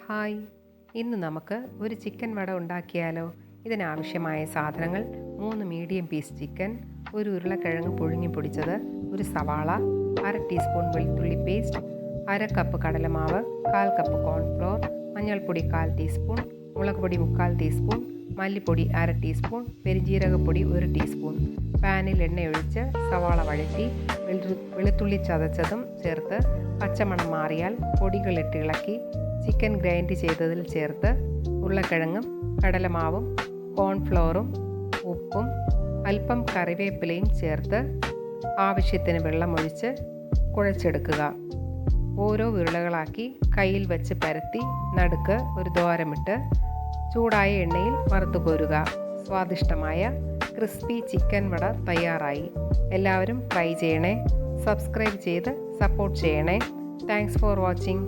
Hi, ഇന്ന് നമുക്ക് ഒരു ചിക്കൻ വട ഉണ്ടാക്കിയാലോ? ഇതിനാവശ്യമായ സാധനങ്ങൾ: 3 മീഡിയം പീസ് ചിക്കൻ, ഒരു ഉരുളക്കിഴങ്ങ് പുഴുങ്ങി പൊടിച്ചത്, ഒരു സവാള, 1/2 ടീസ്പൂൺ വെളുത്തുള്ളി പേസ്റ്റ്, 1/2 കപ്പ് കടലമാവ്, 1/4 കപ്പ് കോൺഫ്ലോർ, മഞ്ഞൾപ്പൊടി 1/4 ടീസ്പൂൺ, മുളക് പൊടി 3/4 ടീസ്പൂൺ, മല്ലിപ്പൊടി 1/2 ടീസ്പൂൺ, പെരിഞ്ജീരകപ്പൊടി 1 ടീസ്പൂൺ. പാനിൽ എണ്ണയൊഴിച്ച് സവാള വഴറ്റി വെളുത്തുള്ളി ചതച്ചതും ചേർത്ത് പച്ചമണം മാറിയാൽ പൊടികളിട്ട് ഇളക്കി ചിക്കൻ ഗ്രൈൻഡ് ചെയ്തതിൽ ചേർത്ത് ഉരുളക്കിഴങ്ങും കടലമാവും കോൺഫ്ലോറും ഉപ്പും അല്പം കറിവേപ്പിലയും ചേർത്ത് ആവശ്യത്തിന് വെള്ളമൊഴിച്ച് കുഴച്ചെടുക്കുക. ഓരോ ഉരുളകളാക്കി കയ്യിൽ വെച്ച് പരത്തി നടുക്ക് ഒരു ദ്വാരമിട്ട് ചൂടായ എണ്ണയിൽ വറുത്തു കോരുക. സ്വാദിഷ്ടമായ ക്രിസ്പി ചിക്കൻ വട തയ്യാറായി. എല്ലാവരും ട്രൈ ചെയ്യണേ. സബ്സ്ക്രൈബ് ചെയ്ത് സപ്പോർട്ട് ചെയ്യണേ. Thanks for watching.